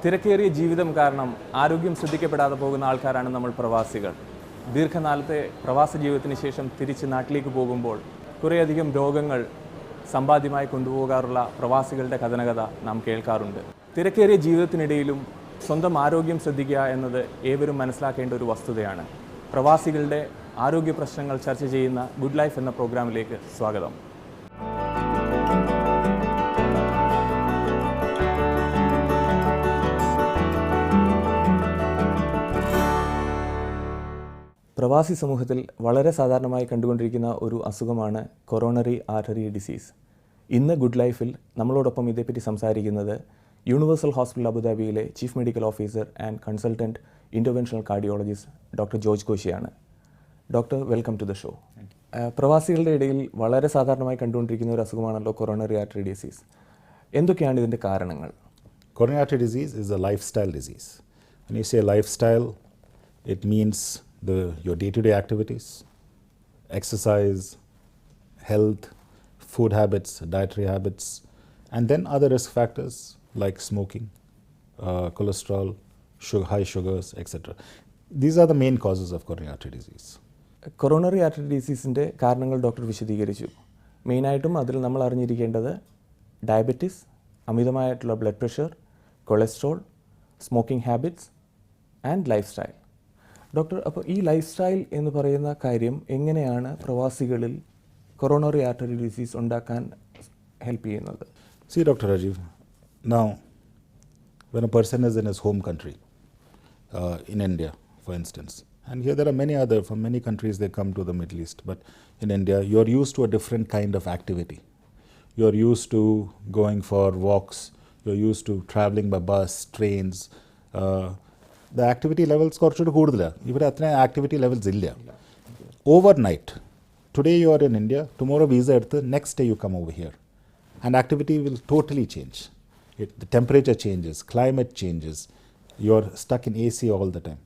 തിരക്കേറിയ ജീവിതം കാരണം ആരോഗ്യം ശ്രദ്ധിക്കപ്പെടാതെ പോകുന്ന ആൾക്കാരാണ് നമ്മൾ പ്രവാസികൾ. ദീർഘകാലത്തെ പ്രവാസ ജീവിതത്തിന് ശേഷം തിരിച്ച് നാട്ടിലേക്ക് പോകുമ്പോൾ കുറേയധികം രോഗങ്ങൾ സമ്പാദ്യമായി കൊണ്ടുപോകാറുള്ള പ്രവാസികളുടെ കഥനകഥ നാം കേൾക്കാറുണ്ട്. തിരക്കേറിയ ജീവിതത്തിനിടയിലും സ്വന്തം ആരോഗ്യം ശ്രദ്ധിക്കുക എന്നത് ഏവരും മനസ്സിലാക്കേണ്ട ഒരു വസ്തുതയാണ്. പ്രവാസികളുടെ ആരോഗ്യ പ്രശ്നങ്ങൾ ചർച്ച ചെയ്യുന്ന ഗുഡ് ലൈഫ് എന്ന പ്രോഗ്രാമിലേക്ക് സ്വാഗതം. പ്രവാസി സമൂഹത്തിൽ വളരെ സാധാരണമായി കണ്ടുകൊണ്ടിരിക്കുന്ന ഒരു അസുഖമാണ് കൊറോണറി ആർട്ടറി ഡിസീസ്. ഇന്ന് ഗുഡ് ലൈഫിൽ നമ്മളോടൊപ്പം ഇതേപ്പറ്റി സംസാരിക്കുന്നത് യൂണിവേഴ്സൽ ഹോസ്പിറ്റൽ അബുദാബിയിലെ chief medical officer and consultant interventional cardiologist doctor George കോശിയാണ്. Doctor, welcome to the show. പ്രവാസികളുടെ ഇടയിൽ വളരെ സാധാരണമായി കണ്ടുകൊണ്ടിരിക്കുന്ന ഒരു അസുഖമാണല്ലോ കൊറോണറി ആർട്ടറി ഡിസീസ്. എന്തൊക്കെയാണ് ഇതിൻ്റെ കാരണങ്ങൾ? Coronary artery disease is a lifestyle disease. When you say lifestyle, it means your day-to-day activities, exercise, health, food habits, dietary habits, and then other risk factors like smoking, cholesterol, high sugars, etc. These are the main causes of coronary artery disease. Coronary artery ഡിസീസിൻ്റെ കാരണങ്ങൾ doctor വിശദീകരിച്ചു. മെയിനായിട്ടും അതിൽ നമ്മൾ അറിഞ്ഞിരിക്കേണ്ടത് diabetes, അമിതമായിട്ടുള്ള blood pressure, cholesterol, smoking habits and lifestyle. Doctor, അപ്പോൾ ഈ ലൈഫ് സ്റ്റൈൽ എന്ന് പറയുന്ന കാര്യം എങ്ങനെയാണ് പ്രവാസികളിൽ കൊറോണറി ആർട്ടറി ഡിസീസ് ഉണ്ടാക്കാൻ ഹെൽപ്പ് ചെയ്യുന്നത്? See, Dr. Rajiv, now when a person is in his home country, in India, for instance, and here there are many other, from many countries they come to the Middle East, but in India you are used to a different kind of activity. You are used to going for walks, you are used to traveling by bus, trains. The activity levels കുറച്ചുകൂടി കൂടുതലാണ്. ഇവിടെ അത്ര activity levels ഇല്ല. Overnight, today you are in India, tomorrow visa എടുത്ത് next day you come over here and activity will totally change. The temperature changes, climate changes, you are stuck in AC all the time.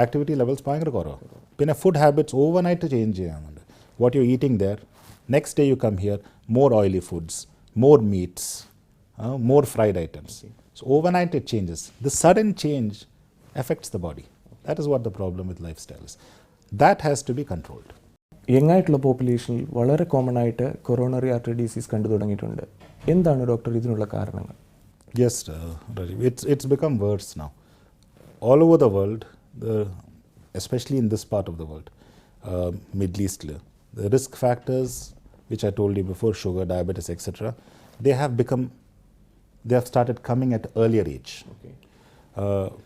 Activity levels ഭയങ്കര കുറവാണ്. പിന്നെ food habits overnight change ചെയ്യാനുണ്ട്. What you eating there, next day you come here, more oily foods, more meats, more fried items. So overnight it changes. The sudden change affects the body. That is what the problem with lifestyle is. That has to be controlled. യങ്ങായിട്ടുള്ള പോപ്പുലേഷനിൽ വളരെ common ആയിട്ട് coronary artery disease കണ്ടു തുടങ്ങിയിട്ടുണ്ട്. എന്താണ് doctor ഇതിനുള്ള കാരണങ്ങൾ? Yes, Rajiv, it's become worse now. All over the world, especially in this part of the world, Middle East, the risk factors which I told you before, sugar, diabetes, etc., they have started coming at earlier age. Okay.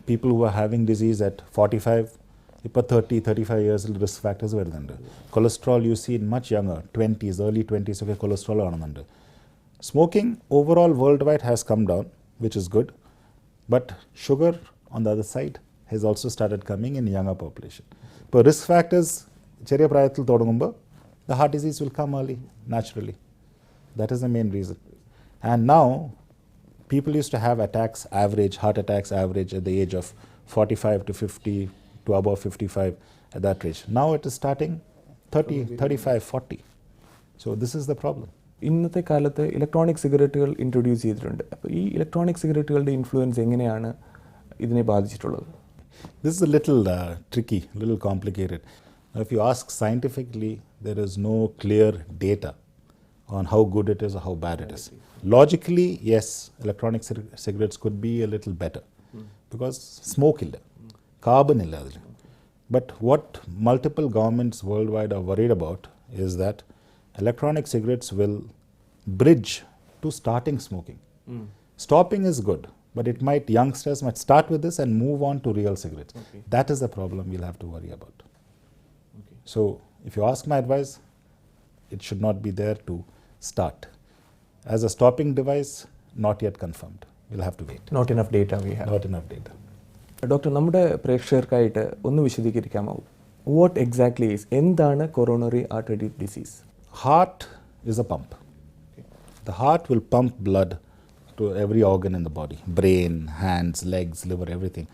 People who are having disease at 45, 35 years risk factors വരുന്നുണ്ട്. Cholesterol you see in much younger, 20s, early 20s ഒക്കെ cholesterol കാണുന്നുണ്ട്. Smoking overall worldwide has come down, which is good, but sugar on the other side has also started coming in younger population. ഇപ്പോൾ risk factors ചെറിയ പ്രായത്തിൽ തുടങ്ങുമ്പോൾ the heart disease will come early, naturally. That is the main reason. And now people used to have heart attacks average at the age of 45 to 50 to above 55 at that age. Now it is starting 30, 35, 40. So this is the problem. ഇന്നത്തെ കാലത്ത് electronic സിഗരറ്റുകൾ introduce ചെയ്തിട്ടുണ്ട്. അപ്പോൾ ഈ electronic സിഗരറ്റുകളുടെ influence എങ്ങനെയാണ് ഇതിനെ ബാധിച്ചിട്ടുള്ളത്? This is a little tricky, a little complicated. Now, if you ask scientifically, there is no clear data on how good it is or how bad it is. Logically, yes, electronic cigarettes could be a little better because smoke illa, carbon illa. But what multiple governments worldwide are worried about is that electronic cigarettes will bridge to starting smoking. Stopping is good, but youngsters might start with this and move on to real cigarettes. Okay. That is the problem we'll have to worry about. Okay. So, if you ask my advice, it should not be there to start. As a stopping device, not yet confirmed. We'll have to wait. Not enough data we have. Not enough data. Doctor, നമ്മുടെ പ്രേക്ഷകർക്കായിട്ട് ഒന്ന് വിശദീകരിക്കാമോ? What exactly എന്താണ് coronary artery disease? Heart is a pump. Okay. The heart will pump blood to every organ in the body, brain, hands, legs, liver, everything.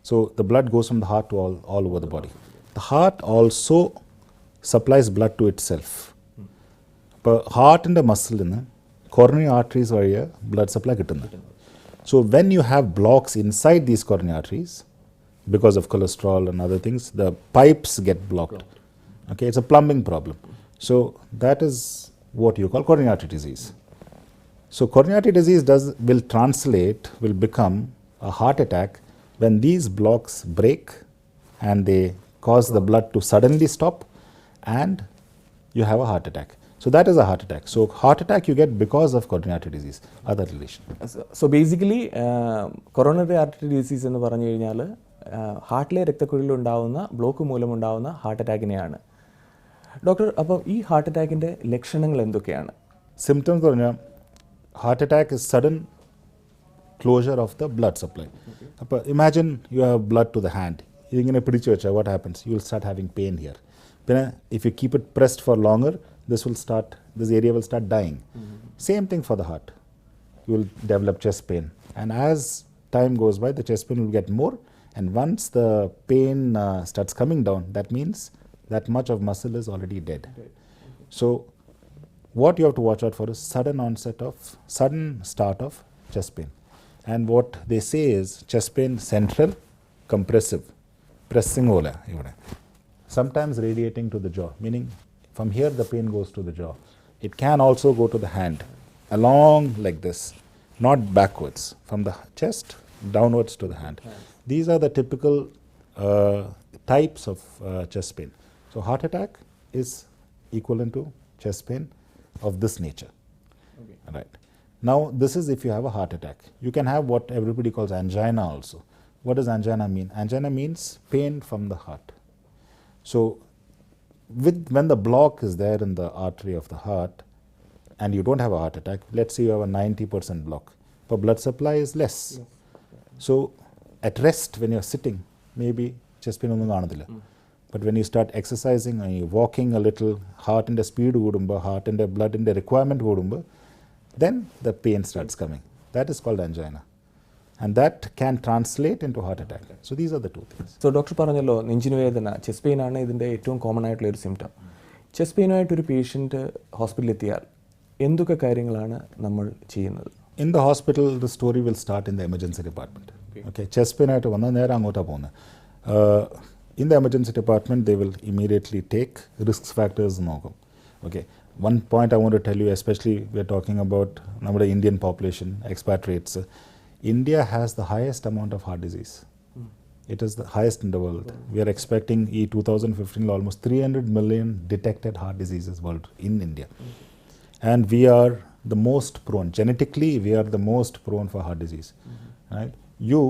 So the blood goes from the heart to all over the body. The heart also supplies blood to itself. ഇപ്പോൾ ഹാർട്ടിൻ്റെ മസിലിൽ നിന്ന് coronary arteries വഴിയാണ് blood supply കിട്ടുന്നത്. So when you have blocks inside these coronary arteries, because of cholesterol and other things, the pipes get blocked. Okay, it's a plumbing problem. So that is what you call coronary artery disease. So coronary artery disease will become a heart attack when these blocks break and they cause the blood to suddenly stop and you have a heart attack. So that is a heart attack. So heart attack you get because of coronary artery disease, other relation. So basically coronary artery disease എന്ന് പറഞ്ഞു കഴിഞ്ഞാൽ ഹാർട്ടിലെ രക്തക്കുഴലിൽ ഉണ്ടാവുന്ന block മൂലമുണ്ടാവുന്ന heart അറ്റാക്കിനെയാണ്. Doctor, അപ്പോൾ ഈ heart അറ്റാക്കിൻ്റെ ലക്ഷണങ്ങൾ എന്തൊക്കെയാണ്? Symptoms പറഞ്ഞാൽ heart attack is sudden closure of the blood supply. Okay. Imagine you have blood to the hand. What happens? You will start having pain here. If you keep it pressed for longer, this area will start dying. Same thing for the heart. You will develop chest pain. And as time goes by, the chest pain will get more. And once the pain starts coming down, that means that much of muscle is already dead. So what you have to watch out for is sudden start of chest pain. And what they say is chest pain central, compressive, pressing ola. Sometimes radiating to the jaw, meaning from here the pain goes to the jaw. It can also go to the hand, along like this, not backwards, from the chest downwards to the hand. These are the typical types of chest pain. So heart attack is equivalent to chest pain of this nature. Okay. Right. Now this is if you have a heart attack. You can have what everybody calls angina also. What does angina mean? Angina means pain from the heart. So when the block is there in the artery of the heart and you don't have a heart attack, let's say you have a 90% block, but blood supply is less. Yes. So at rest when you're sitting, maybe chest pain onnu kaanadilla. But when you start exercising and you're walking a little, heart in the speed goodumba, heart in the blood in the requirement goodumba, then the pain starts coming. That is called angina. And that can translate into heart attack. So these are the two things. So doctor പറഞ്ഞല്ലോ നെഞ്ചിന് വേദന, chest pain ആണ് ഇതിൻ്റെ ഏറ്റവും common ആയിട്ടുള്ള ഒരു symptom. Chest പെയിനായിട്ടൊരു patient ഹോസ്പിറ്റലിൽ എത്തിയാൽ എന്തൊക്കെ കാര്യങ്ങളാണ് നമ്മൾ ചെയ്യുന്നത്? In the hospital, the story will start in the emergency department. Okay, chest pain ആയിട്ട് വന്നാൽ നേരെ അങ്ങോട്ടാണ് പോകുന്നത്. In the emergency department, they will immediately take risk factors. Okay, one point I want to tell you, especially we are talking about our Indian population, expatriates. India has the highest amount of heart disease. It is the highest in the world. We are expecting in 2015 almost 300 million detected heart diseases world in India. And we are the most prone, genetically we are the most prone for heart disease. Right? You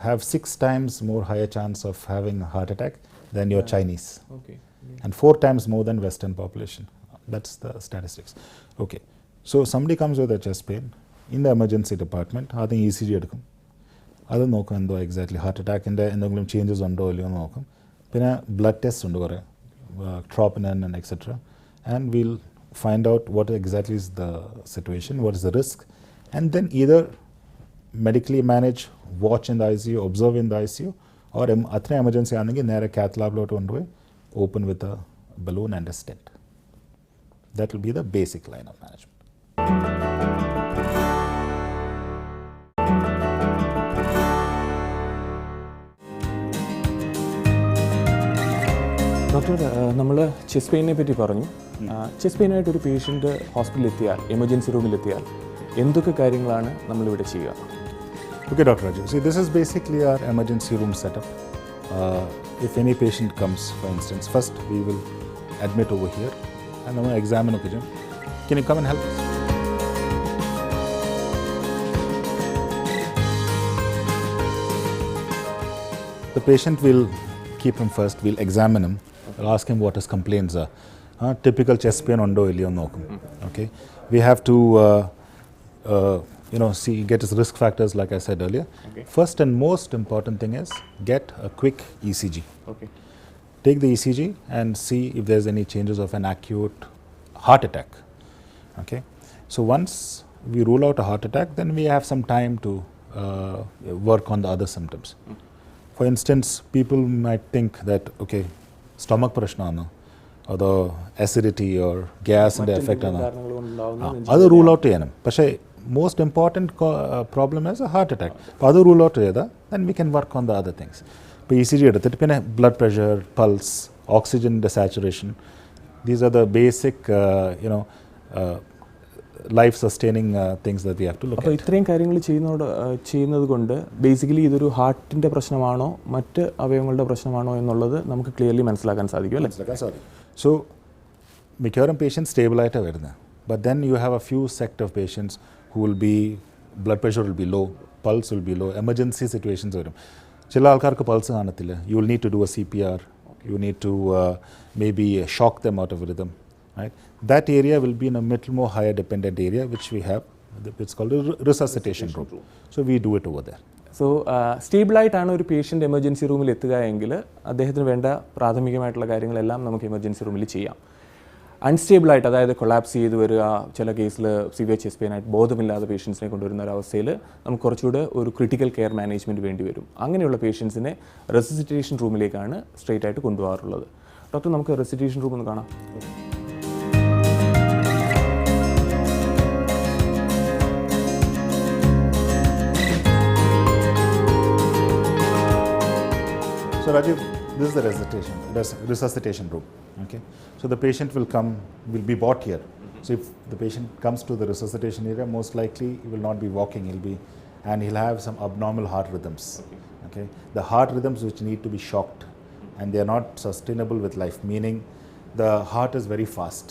have 6 times more higher chance of having a heart attack than your Chinese. Okay. And 4 times more than Western population. That's the statistics. Okay. So somebody comes with a chest pain in the emergency department, adhu ECG edukum. Adu nokkum endo exactly heart attack inde endengilum changes undo illiyo nokkum. Pinne blood tests undu kore, troponin and etc. And we'll find out what exactly is the situation, what is the risk, and then either medically manage, watch in the ICU, observe in the ICU, or athne emergency aanenge nere cath lab lo kondu open with a balloon and a stent. That will be the basic line of management. Doctor, നമ്മൾ chest പെയിനെ പറ്റി പറഞ്ഞു. Chest പെയിനായിട്ടൊരു patient ഹോസ്പിറ്റലിൽ എത്തിയാൽ, emergency റൂമിലെത്തിയാൽ എന്തൊക്കെ കാര്യങ്ങളാണ് നമ്മളിവിടെ ചെയ്യുക? Okay, Dr. Raju. See, this is basically our emergency room setup. If any patient comes, for instance, first we will admit over here and then examine. Can you come and help us? The patient will keep him first, we'll examine him, we'll ask him what his complaints are. Typical chest pain undo illiyo nokkum. Okay, we have to get his risk factors like I said earlier. Okay. First and most important thing is get a quick ECG. Okay. Take the ECG and see if there's any changes of an acute heart attack. Okay, so once we rule out a heart attack, then we have some time to work on the other symptoms. For instance, people might think that okay, stomach prashna or the acidity or gas and effect adu rule out cheyanam. But most important problem is a heart attack. അപ്പോൾ അത് rule out ചെയ്താൽ then we can work on the other things. ഇപ്പോൾ ECG എടുത്തിട്ട് പിന്നെ blood pressure, pulse, oxygen saturation, these are the basic life sustaining things that we have to look അപ്പോൾ at. ഇത്രയും കാര്യങ്ങൾ ചെയ്യുന്നത് കൊണ്ട് ബേസിക്കലി ഇതൊരു ഹാർട്ടിൻ്റെ പ്രശ്നമാണോ മറ്റ് അവയവങ്ങളുടെ പ്രശ്നമാണോ എന്നുള്ളത് നമുക്ക് ക്ലിയർലി മനസ്സിലാക്കാൻ സാധിക്കും അല്ലേ? So മിക്കവാറും പേഷ്യൻറ്റ് സ്റ്റേബിളായിട്ടാണ് വരുന്നത്. But then you have a few sect of patients who will be, blood pressure will be low, pulse will be low, emergency situations വരും. ചില ആൾക്കാർക്ക് പൾസ് കാണത്തില്ല. You will need to do a CPR, you need to maybe shock them out of rhythm. Right? That area will be in a little more higher dependent area which we have, it's called a resuscitation room. So we do it over there. So സ്റ്റേബിളായിട്ടാണ് ഒരു patient emergency റൂമിൽ എത്തുക എങ്കിൽ അദ്ദേഹത്തിന് വേണ്ട പ്രാഥമികമായിട്ടുള്ള കാര്യങ്ങളെല്ലാം നമുക്ക് emergency റൂമിൽ ചെയ്യാം. അൺസ്റ്റേബിളായിട്ട്, അതായത് കൊളാപ്സ് ചെയ്ത് വരിക, ചില കേസിൽ സിവിയർ ചെസ്റ്റ് പെയിൻ ആയിട്ട് ബോധമില്ലാത്ത പേഷ്യൻസിനെ കൊണ്ടുവരുന്ന ഒരവസ്ഥയിൽ നമുക്ക് കുറച്ചുകൂടെ ഒരു ക്രിട്ടിക്കൽ കെയർ മാനേജ്മെൻറ്റ് വേണ്ടി വരും. അങ്ങനെയുള്ള പേഷ്യൻസിനെ റെസിസിറ്റേഷൻ റൂമിലേക്കാണ് സ്ട്രെയിറ്റ് ആയിട്ട് കൊണ്ടുപോകാറുള്ളത്. ഡോക്ടർ, നമുക്ക് റെസിസിറ്റേഷൻ റൂം ഒന്ന് കാണാം. So Rajiv, this is the resuscitation room. Okay, so the patient will be brought here. So if the patient comes to the resuscitation area, most likely he will not be walking. And he'll have some abnormal heart rhythms. Okay, the heart rhythms which need to be shocked, and they are not sustainable with life. Meaning, the heart is very fast,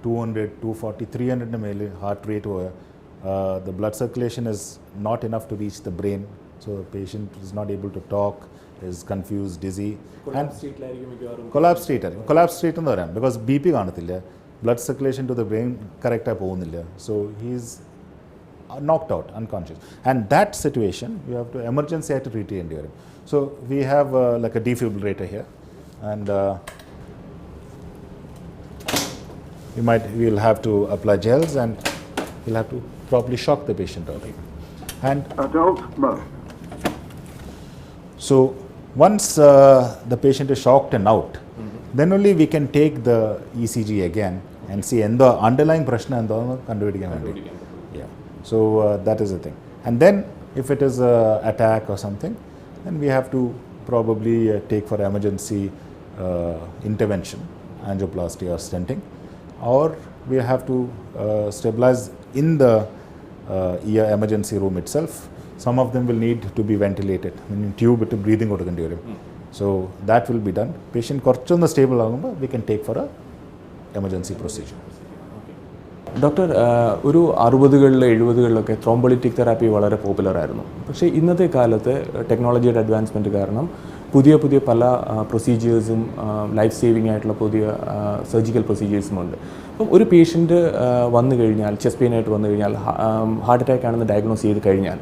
200, 240, 300 ml heart rate. The blood circulation is not enough to reach the brain, so the patient is not able to talk, is confused, dizzy, and collapse state എന്ന് പറയാം. Because BP കാണത്തില്ല, blood circulation to the brain correct ആയി പോകുന്നില്ല, so he's knocked out, unconscious. And that situation you have to emergency ആയിട്ട് treat ചെയ്യേണ്ടി വരും. So we have like a defibrillator here, and we will have to apply gels, and we'll have to properly shock the patient out. And adult mode. So once the patient is shocked and out, then only we can take the ECG again and see the underlying prashna endonu kandupidikan vendi. Yeah. So that is the thing. And then if it is a attack or something, then we have to probably take for emergency intervention, angioplasty or stenting, or we have to stabilize in the emergency room itself. Some of them will need to be ventilated. Tube with breathing കൊടുക്കേണ്ടി വരും. So that will be done. Patient കുറച്ചൊന്ന് stable ആകുമ്പോൾ we can take for a emergency procedure. Doctor, ഒരു 60കളിലെ 70കളിലൊക്കെ thrombolytic therapy വളരെ popular ആയിരുന്നു. പക്ഷേ ഇന്നത്തെ കാലത്ത് ടെക്നോളജിയുടെ അഡ്വാൻസ്മെൻറ്റ് കാരണം പുതിയ പല പ്രൊസീജിയേഴ്സും ലൈഫ് സേവിങ് ആയിട്ടുള്ള പുതിയ സർജിക്കൽ പ്രൊസീജിയേഴ്സും ഉണ്ട്. അപ്പം ഒരു പേഷ്യൻറ്റ് വന്നു കഴിഞ്ഞാൽ, ചെസ്റ്റ് പെയിൻ ആയിട്ട് വന്നു കഴിഞ്ഞാൽ, ഹാർട്ട് അറ്റാക്ക് ആണെന്ന് ഡയഗ്നോസ് ചെയ്ത് കഴിഞ്ഞാൽ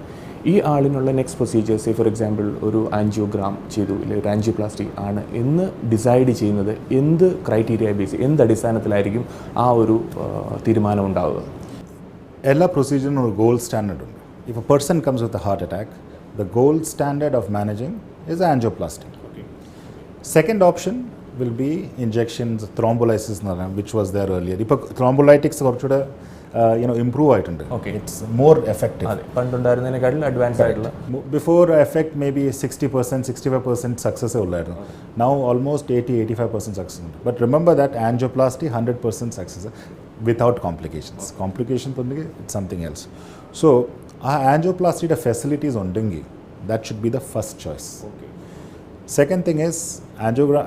ഈ ആളിനുള്ള നെക്സ്റ്റ് പ്രൊസീജിയേഴ്സ്, ഫോർ എക്സാമ്പിൾ ഒരു ആൻജിയോഗ്രാം ചെയ്തു അല്ലെങ്കിൽ ഒരു ആൻജിയോപ്ലാസ്റ്റി ആണ് എന്ന് ഡിസൈഡ് ചെയ്യുന്നത് എന്ത് ക്രൈറ്റീരിയ ബേസ്, എന്ത് അടിസ്ഥാനത്തിലായിരിക്കും ആ ഒരു തീരുമാനം ഉണ്ടാവുക? എല്ലാ പ്രൊസീജിയറിനും ഒരു ഗോൾഡ് സ്റ്റാൻഡേർഡ് ഉണ്ട്. If A person comes with a heart attack, the gold standard of managing is angioplasty. Second option will be injections, thrombolysis എന്ന് പറഞ്ഞാൽ, which was there earlier. ഇപ്പോൾ thrombolytics കുറച്ചുകൂടെ improve ആയിട്ടുണ്ട്. It's more effective. പണ്ടുണ്ടായിരുന്നതിനേക്കാളും അഡ്വാൻസ് ആയിട്ടുള്ള. Before effect maybe 60%, 65% success ഉള്ളായിരുന്നു. Now almost 80-85% success. But remember that angioplasty 100% success without complications. Complications it's something else. So angioplasty facilities ഉണ്ടെങ്കിൽ that should be the first choice. Second thing is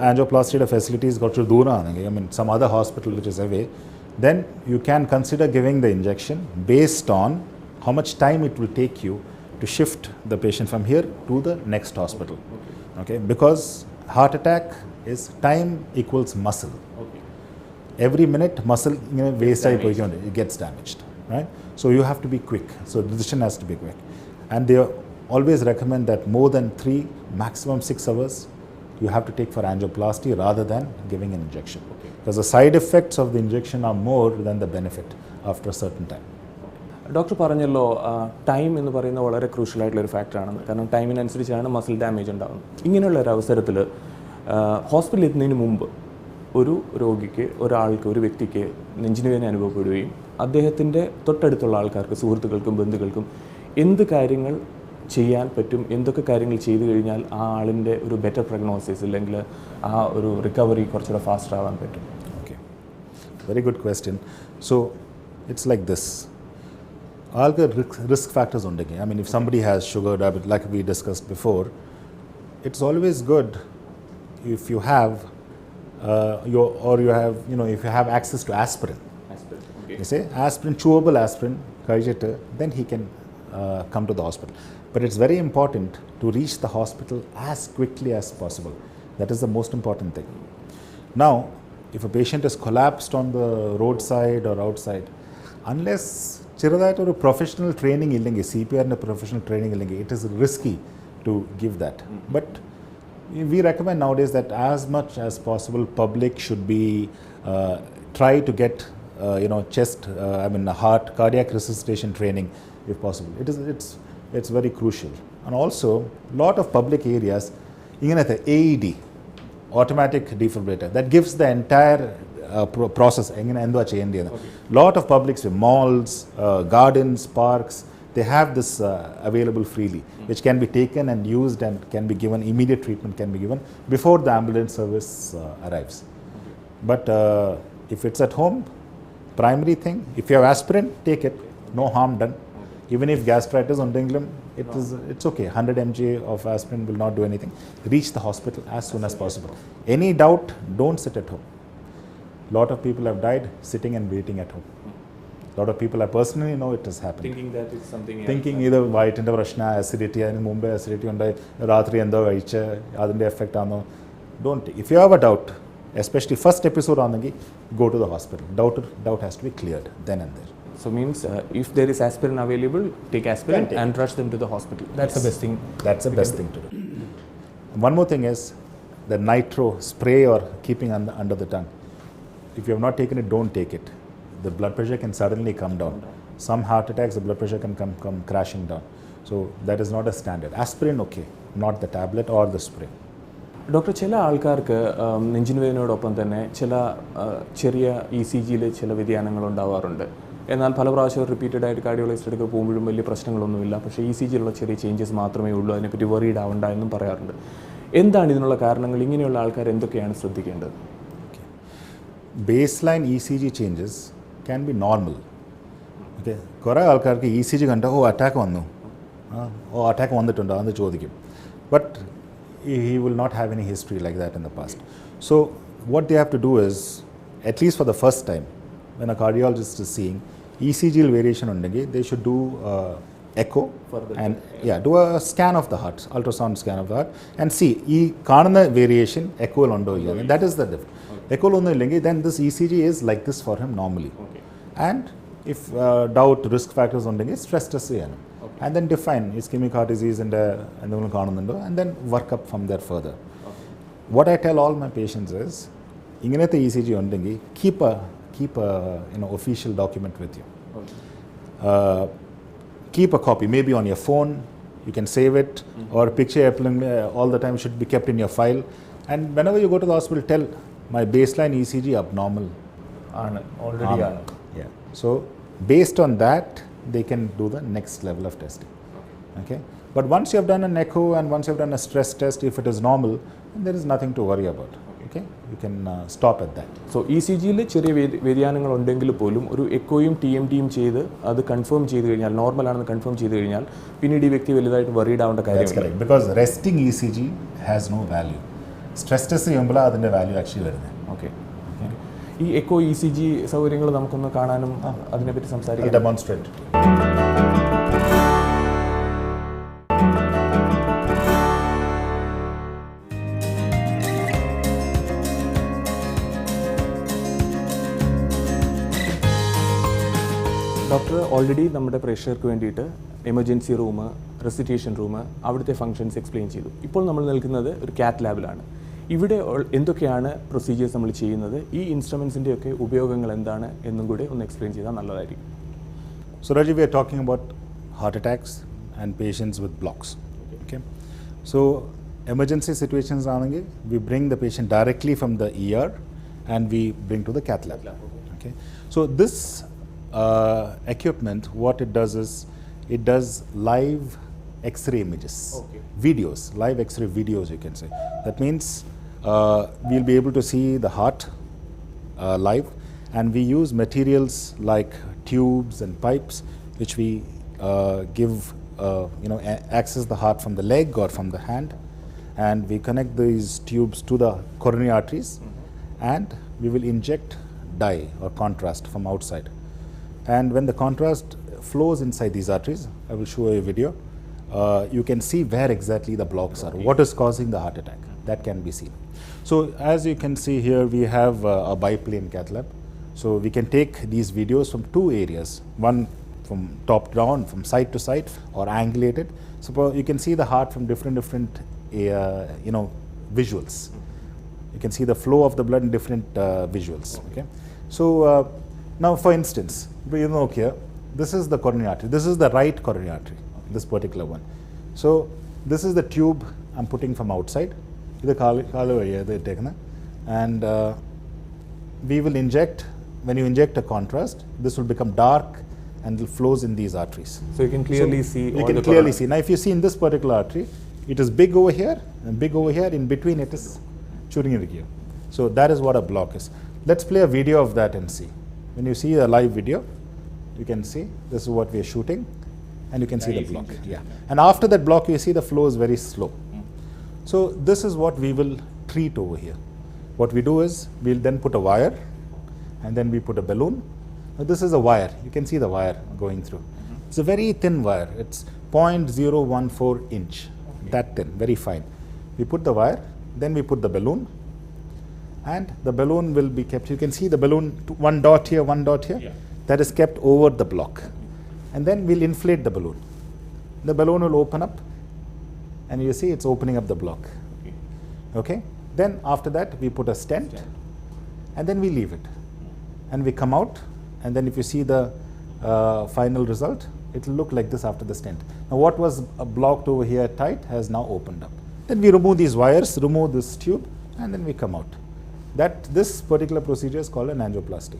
angioplasty facilities കുറച്ച് ദൂരമാണെങ്കിൽ, some other hospital which is away, then you can consider giving the injection based on how much time it will take you to shift the patient from here to the next hospital. Okay, because heart attack is time equals muscle. Every minute muscle waste it gets damaged, right? So you have to be quick. So the decision has to be quick, and they always recommend that more than 3, maximum 6 hours you have to take for angioplasty rather than giving an injection. Because the side effects of the injection are more than the benefit after a certain time. Doctor പറഞ്ഞല്ലോ time എന്ന് പറയുന്നത് വളരെ crucial ആയിട്ടുള്ളൊരു ഫാക്ടറാണെന്ന്. കാരണം ടൈമിനനുസരിച്ചാണ് muscle damage ഉണ്ടാകുന്നത്. ഇങ്ങനെയുള്ള ഒരു അവസരത്തിൽ ഹോസ്പിറ്റലിൽ എത്തുന്നതിന് മുമ്പ് ഒരു രോഗിക്ക്, ഒരു വ്യക്തിക്ക് നെഞ്ചിന് വേദന അനുഭവപ്പെടുകയും അദ്ദേഹത്തിൻ്റെ തൊട്ടടുത്തുള്ള ആൾക്കാർക്ക്, സുഹൃത്തുക്കൾക്കും ബന്ധുക്കൾക്കും എന്ത് കാര്യങ്ങൾ ചെയ്യാൻ പറ്റും, എന്തൊക്കെ കാര്യങ്ങൾ ചെയ്തു കഴിഞ്ഞാൽ ആ ആളിൻ്റെ ഒരു ബെറ്റർ പ്രഗ്നോസിസ് അല്ലെങ്കിൽ ആ ഒരു റിക്കവറി കുറച്ചുകൂടെ ഫാസ്റ്റർ ആവാൻ പറ്റും? Okay, very good question. So it's like this. All the risk factors undegi. I mean, if somebody has sugar diabetes, like we discussed before, it's always good if you have if you have access to aspirin. Okay. You say aspirin, chewable aspirin, then he can come to the hospital. But it's very important to reach the hospital as quickly as possible. That is the most important thing. Now, if a patient is collapsed on the roadside or outside, unless ചെറുതായിട്ട് ഒരു professional training ഇല്ലെങ്കിൽ, CPRൻ്റെ professional training ഇല്ലെങ്കിൽ, it is risky to give that. But we recommend nowadays that as much as possible, public should be try to get chest, heart, cardiac resuscitation training if possible. It's very crucial. And also, lot of public areas, inganathe AED, automatic defibrillator, that gives the entire process. Lot of publics, malls, gardens, parks, they have this available freely, which can be taken and used and can be given, immediate treatment can be given before the ambulance service arrives. But if it's at home, primary thing, if you have aspirin, take it, no harm done. Even if gastritis on Dinglam, it's okay. 100 mg of aspirin will not do anything. Reach the hospital as soon as possible. Any doubt, don't sit at home. Lot of people have died sitting and waiting at home. Lot of people I personally know it is happening. Thinking that it's something else. Thinking either white inde prashna, acidity, and Mumbai acidity undai, rathri endo aiche, adinte effect aano. Don't. If you have a doubt, especially first episode aanangi, go to the hospital. Doubt has to be cleared then and there. So means if there is aspirin available, take aspirin and rush them to the hospital. That's the best thing. That's the best thing to do. One more thing is the nitro spray or keeping under the tongue. If you have not taken it, don't take it. The blood pressure can suddenly come down. Some heart attacks, the blood pressure can come crashing down. So that is not a standard. Aspirin, okay, not the tablet or the spray. Doctor, ചില ആൾക്കാർക്ക് നെഞ്ചിനുവേദനയോടൊപ്പം തന്നെ ചില ചെറിയ ECGയിൽ ചില വ്യതിയാനങ്ങൾ ഉണ്ടാവാറുണ്ട്. എന്നാൽ പല പ്രാവശ്യം റിപ്പീറ്റഡ് ആയിട്ട് കാർഡിയോളജിസ്റ്റ് അടുത്ത് പോകുമ്പോഴും വലിയ പ്രശ്നങ്ങളൊന്നുമില്ല. പക്ഷേ ECGയിലുള്ള ചെറിയ ചേഞ്ചസ് മാത്രമേ ഉള്ളൂ, അതിനെപ്പറ്റി വറീഡ് ആവണ്ട എന്നും പറയാറുണ്ട്. എന്താണ് ഇതിനുള്ള കാരണങ്ങൾ? ഇങ്ങനെയുള്ള ആൾക്കാർ എന്തൊക്കെയാണ് ശ്രദ്ധിക്കേണ്ടത്? Baseline ECG changes can be normal. Okay, കുറേ ആൾക്കാർക്ക് ECG കണ്ട അറ്റാക്ക് വന്നു, അറ്റാക്ക് വന്നിട്ടുണ്ടോ എന്ന് ചോദിക്കും. But he will not have any history like that in the past. So what they have to do is, at least for the first time, when a cardiologist is seeing ECG variation undegi, they should do echo and do a scan of the heart, ultrasound scan of the heart, and see ee kanana variation echo undo illa. That is the difference. Echo onnu illengi, then this ECG is like this for him normally. And if doubt, risk factors undegi, stress test cheyana. And then define ischemic heart disease and then work up from there further. What I tell all my patients is, inganathe ECG undegi, keep a official document with you. Keep a copy, maybe on your phone, you can save it, or picture all the time should be kept in your file. And whenever you go to the hospital, tell my baseline ECG abnormal. Already. Yeah. So based on that, they can do the next level of testing. Okay. But once you have done an echo and once you have done a stress test, if it is normal, there is nothing to worry about. Okay, you can stop at that. So ECGയിൽ ചെറിയ വ്യതിയാനങ്ങൾ ഉണ്ടെങ്കിൽ പോലും ഒരു എക്കോയും TMTയും ചെയ്ത് അത് confirm ചെയ്ത് കഴിഞ്ഞാൽ, normal ആണെന്ന് കൺഫേം ചെയ്ത് കഴിഞ്ഞാൽ, പിന്നീട് ഈ വ്യക്തി വലുതായിട്ട് വറീഡ് ആവേണ്ട കാര്യമില്ല. Because resting ECG has no value. Stress test ചെയ്യുമ്പോൾ അതിൻ്റെ വാല്യൂ ആക്ച്വലി വരുന്നത്. ഓക്കെ. ഈ എക്കോ ECG സൗകര്യങ്ങൾ നമുക്കൊന്ന് കാണാനും അതിനെപ്പറ്റി സംസാരിക്കാം. ഡെമോൺസ്ട്രേറ്റ്. ഡോക്ടർ ഓൾറെഡി നമ്മുടെ പ്രേക്ഷകർക്ക് വേണ്ടിയിട്ട് എമർജൻസി റൂം, റെസിറ്റേഷൻ റൂം, അവിടുത്തെ ഫങ്ഷൻസ് എക്സ്പ്ലെയിൻ ചെയ്തു. ഇപ്പോൾ നമ്മൾ നിൽക്കുന്നത് ഒരു കാത്ത് ലാബിലാണ്. ഇവിടെ എന്തൊക്കെയാണ് പ്രൊസീജിയേഴ്സ് നമ്മൾ ചെയ്യുന്നത്, ഈ ഇൻസ്ട്രുമെൻസിൻ്റെയൊക്കെ ഉപയോഗങ്ങൾ എന്താണ് എന്നും കൂടി ഒന്ന് എക്സ്പ്ലെയിൻ ചെയ്താൽ നല്ലതായിരിക്കും. So Rajiv, we are talking about heart attacks and patients with blocks. Okay. So emergency situations aanenge, we bring the patient directly from the ER and we bring to the cath lab. Okay. So this equipment, what it does is it does live X-ray images, videos, live X-ray videos, you can say. That means we'll be able to see the heart live, and we use materials like tubes and pipes, which we give, access the heart from the leg or from the hand, and we connect these tubes to the coronary arteries, and we will inject dye or contrast from outside. And when the contrast flows inside these arteries, I will show you a video, you can see where exactly the blocks are, what is causing the heart attack. That can be seen. So as you can see here, we have a biplane cath lab. So we can take these videos from two areas, one from top down, from side to side, or angulated. So you can see the heart from different visuals. You can see the flow of the blood in different visuals. Okay. So now, for instance, here, this is the coronary artery. This is the right coronary artery, this particular one. So this is the tube I'm putting from outside. And we will inject, when you inject a contrast, this will become dark and it flows in these arteries. So you can clearly see. You can clearly see. Now if you see in this particular artery, it is big over here and big over here. In between it is churinirikku. So that is what a block is. Let's play a video of that and see. When you see a live video, you can see this is what we are shooting, and you can see the block. Yeah. And after that block, you see the flow is very slow. So this is what we will treat over here. What we do is we'll then put a wire, and then we put a balloon. Now this is a wire. You can see the wire going through. It's a very thin wire. It's 0.014 inch. That thin, very fine. We put the wire, then we put the balloon, and the balloon will be kept. You can see the balloon, one dot here, one dot here. Yeah. That is kept over the block. And then we'll inflate the balloon. The balloon will open up, and you see it's opening up the block. Okay. Then after that we put a stent, and then we leave it, and we come out, and then if you see the final result, it will look like this after the stent. Now what was blocked over here tight has now opened up. Then we remove these wires, remove this tube, and then we come out. This particular procedure is called an angioplasty.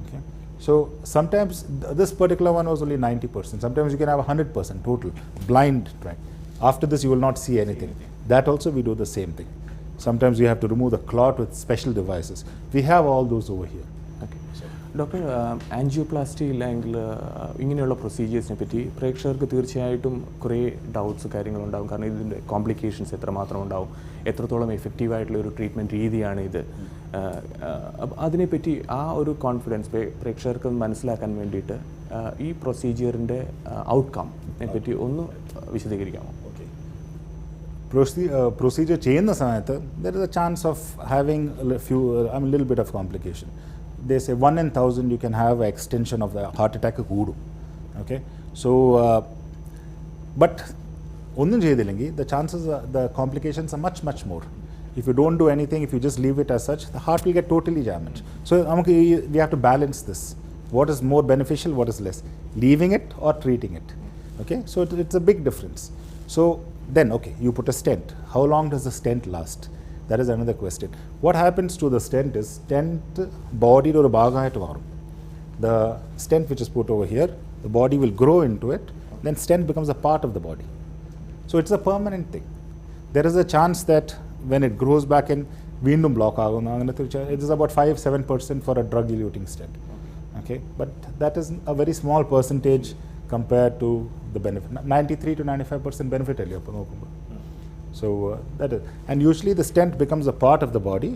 Okay. So sometimes this particular one was only 90%. Sometimes you can have 100% total blind track. After this you will not see anything. That also we do the same thing. Sometimes you have to remove the clot with special devices. We have all those over here. Okay. Doctor angioplasty അല്ലെങ്കിൽ ഇങ്ങനെയുള്ള പ്രൊസീജിയേഴ്സിനെ പറ്റി പ്രേക്ഷകർക്ക് തീർച്ചയായിട്ടും കുറേ doubts കാര്യങ്ങളുണ്ടാകും. കാരണം ഇതിൻ്റെ complications എത്രമാത്രം ഉണ്ടാവും, എത്രത്തോളം എഫക്റ്റീവായിട്ടുള്ള ഒരു ട്രീറ്റ്മെൻറ്റ് രീതിയാണ് ഇത്. അതിനെപ്പറ്റി ആ ഒരു കോൺഫിഡൻസ് പ്രേക്ഷകർക്ക് മനസ്സിലാക്കാൻ വേണ്ടിയിട്ട് ഈ പ്രൊസീജിയറിൻ്റെ ഔട്ട്കമ്മിനെ പറ്റി ഒന്ന് വിശദീകരിക്കാമോ? Procedure ചെയ്യുന്ന സമയത്ത് there is a chance of having a little bit of complication. They say 1 in 1,000 you can have an extension of the heart attack kudu. Okay, so but onnum cheyidillengi the chances the complications are much more. If you don't do anything, if you just leave it as such, the heart will get totally damaged. So we have to balance this. What is more beneficial, what is less, leaving it or treating it? Okay, so it's a big difference. So then, okay, you put a stent. How long does the stent last? That is another question. What happens to the stent is, stent body or bhagayattu varum. The stent which is put over here, the body will grow into it, then stent becomes a part of the body. So it's a permanent thing. There is a chance that when it grows back in, veendum block agum. It is about 5-7% for a drug-eluting stent. Okay, but that is a very small percentage compared to the benefit. 93 to 95% benefit. So that is, and usually the stent becomes a part of the body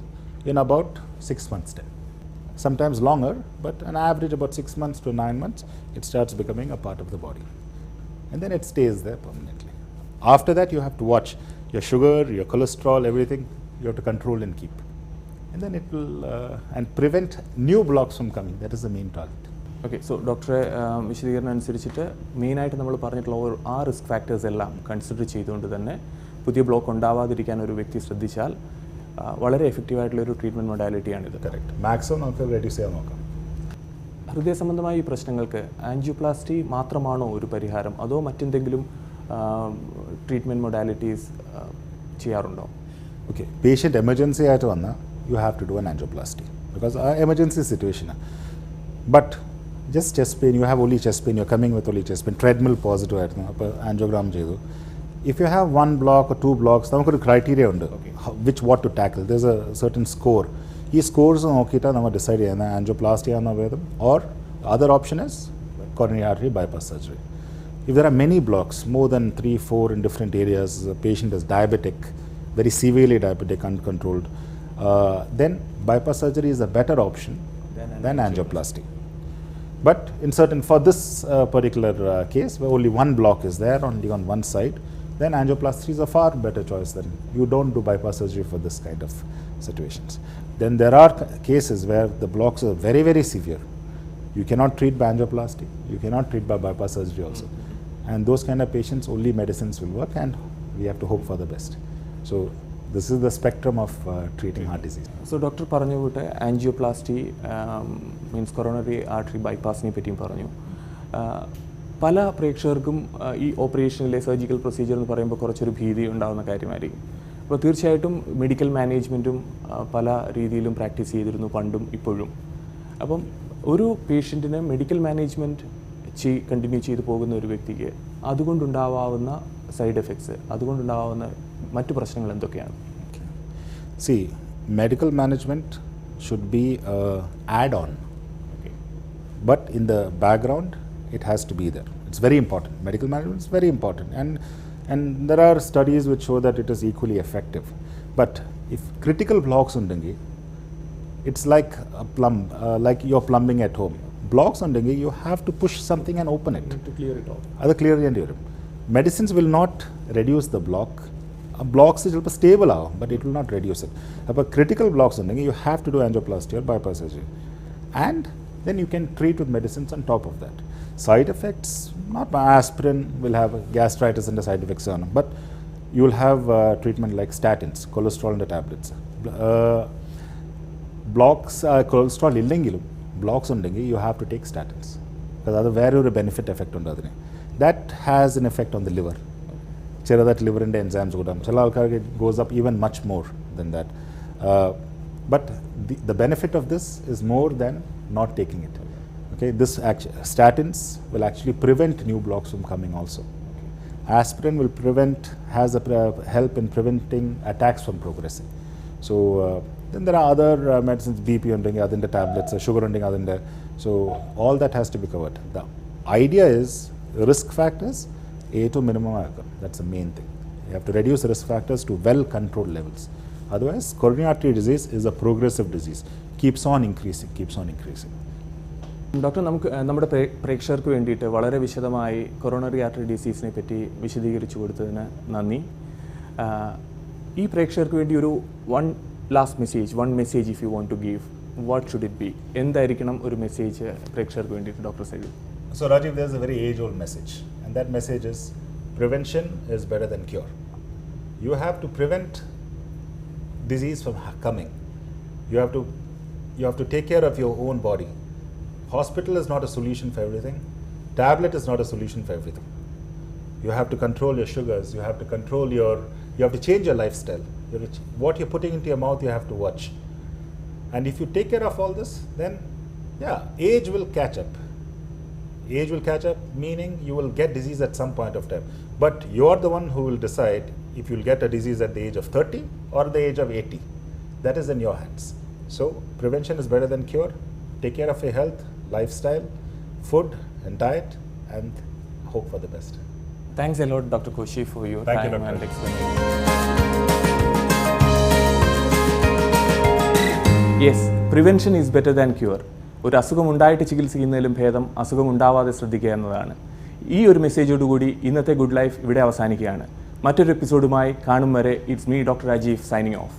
in about 6 months time. Sometimes longer, but an average about 6 months to 9 months, it starts becoming a part of the body, and then it stays there permanently. After that, you have to watch your sugar, your cholesterol, everything. You have to control and keep, and then it will and prevent new blocks from coming. That is the main target. Okay. So ഡോക്ടറെ വിശദീകരണം അനുസരിച്ചിട്ട് മെയിനായിട്ട് നമ്മൾ പറഞ്ഞിട്ടുള്ള ആ risk factors എല്ലാം consider ചെയ്തുകൊണ്ട് തന്നെ പുതിയ ബ്ലോക്ക് ഉണ്ടാവാതിരിക്കാൻ ഒരു വ്യക്തി ശ്രദ്ധിച്ചാൽ വളരെ എഫക്റ്റീവായിട്ടുള്ളൊരു ട്രീറ്റ്മെൻറ്റ് മൊഡാലിറ്റിയാണിത്. കറക്റ്റ്. മാക്സിമം നമുക്ക് റെഡ്യൂസ് ചെയ്യാൻ നോക്കാം. ഹൃദയ സംബന്ധമായ ഈ പ്രശ്നങ്ങൾക്ക് ആൻജിയോപ്ലാസ്റ്റി മാത്രമാണോ ഒരു പരിഹാരം, അതോ മറ്റെന്തെങ്കിലും ട്രീറ്റ്മെൻറ്റ് മൊഡാലിറ്റീസ് ചെയ്യാറുണ്ടോ? ഓക്കെ. പേഷ്യൻ്റ് എമർജൻസി ആയിട്ട് വന്നാൽ you have to do an angioplasty because ആ എമർജൻസി സിറ്റുവേഷനാണ്. But just chest pain, you have only chest pain, you're coming with only chest pain, treadmill positive ആയിരുന്നു അപ്പോൾ ആൻജിയോഗ്രാം ചെയ്തു. If you have 1 block or 2 blocks, നമുക്കൊരു criteria ഉണ്ട് what to tackle. There's a certain score. ഈ scores നോക്കിയിട്ടാണ് നമ്മൾ decide ചെയ്യുന്നത് angioplasty ആണോ വേദം, or other option is coronary artery bypass surgery. If there are many blocks, more than 3-4 in different areas, the patient is diabetic, very severely diabetic, uncontrolled, then bypass surgery is a better option than angioplasty. But in certain, for this particular case, where only 1 block is there, only on one side, then angioplasty is a far better choice than you don't do bypass surgery for this kind of situations. Then there are cases where the blocks are very, very severe. You cannot treat by angioplasty, you cannot treat by bypass surgery also. And those kind of patients, only medicines will work, and we have to hope for the best. So this is the spectrum of treating heart disease. So doctor പറഞ്ഞു വിട്ട് angioplasty means coronary artery ബൈപ്പാസിനെ പറ്റിയും പറഞ്ഞു. പല പ്രേക്ഷകർക്കും ഈ ഓപ്പറേഷനിലെ surgical procedure എന്ന് പറയുമ്പോൾ കുറച്ചൊരു ഭീതി ഉണ്ടാകുന്ന കാര്യമായിരിക്കും. അപ്പോൾ തീർച്ചയായിട്ടും മെഡിക്കൽ മാനേജ്മെൻറ്റും പല രീതിയിലും പ്രാക്ടീസ് ചെയ്തിരുന്നു പണ്ടും ഇപ്പോഴും. അപ്പം ഒരു പേഷ്യൻറ്റിന് മെഡിക്കൽ മാനേജ്മെൻറ്റ് കണ്ടിന്യൂ ചെയ്തു പോകുന്ന ഒരു വ്യക്തിക്ക് അതുകൊണ്ടുണ്ടാവാവുന്ന സൈഡ് എഫക്ട്സ്, അതുകൊണ്ടുണ്ടാവാവുന്ന മറ്റു പ്രശ്നങ്ങൾ എന്തൊക്കെയാണ്? See, medical management should be an add-on, but in the background it has to be there. It's very important. Medical management is very important, and there are studies which show that it is equally effective. But if critical blocks undengi, it's like a like you're plumbing at home. Blocks undengi, you have to push something and open it. To clear it off. Other clear and medicines will not reduce the block. Blocks is stable, but it will not reduce it. But critical blocks, you have to do angioplasty or bypass surgery, and then you can treat with medicines on top of that. Side effects, not by aspirin will have gastritis and the side effects on, but you will have treatment like statins, cholesterol in the tablets. Blocks, cholesterol illengilum, blocks undengi, you have to take statins because that's a very benefit effect on the that has an effect on the liver. That liver and enzymes it goes up even much more than that. But the benefit of this is more than not taking it. Okay, this statins will actually prevent new blocks from coming also. Aspirin will has a help in preventing attacks from progressing. So then there are other medicines, BP and other tablets, sugar and other. So all that has to be covered. The idea is risk factors A to minimum. That's the main thing. You have to reduce risk factors to well-controlled levels. Otherwise, coronary artery disease is a progressive disease. Keeps on increasing. Doctor, നമ്മുടെ പ്രേക്ഷകർക്ക് വേണ്ടിയിട്ട് വളരെ വിശദമായി coronary artery ഡിസീസിനെ പറ്റി വിശദീകരിച്ചു കൊടുത്തതിന് നന്ദി. ഈ പ്രേക്ഷകർക്ക് വേണ്ടി ഒരു one message if you want to give, what should it be? എന്തായിരിക്കണം ഒരു മെസ്സേജ് പ്രേക്ഷകർക്ക് വേണ്ടിയിട്ട് doctor side? So Rajiv, there's a very age-old message, and that message is prevention is better than cure. You have to prevent disease from coming. You have to take care of your own body. Hospital is not a solution for everything. Tablet is not a solution for everything. You have to control your sugars. You have to change your lifestyle. What you're putting into your mouth, you have to watch. And if you take care of all this, then age will catch up. Age will catch up, meaning you will get disease at some point of time. But you're the one who will decide if you'll get a disease at the age of 30 or the age of 80. That is in your hands. So prevention is better than cure. Take care of your health, lifestyle, food and diet, and hope for the best. Thanks a lot, Dr. Koshi, for your Thank you, time Dr. and explanation. Yes, prevention is better than cure. ഒരു അസുഖം ഉണ്ടായിട്ട് ചികിത്സിക്കുന്നതിലും ഭേദം അസുഖം ഉണ്ടാവാതെ ശ്രദ്ധിക്കുക എന്നതാണ്. ഈ ഒരു മെസ്സേജോടുകൂടി ഇന്നത്തെ ഗുഡ് ലൈഫ് ഇവിടെ അവസാനിക്കുകയാണ്. മറ്റൊരു എപ്പിസോഡുമായി കാണും വരെ it's me doctor Rajiv signing of.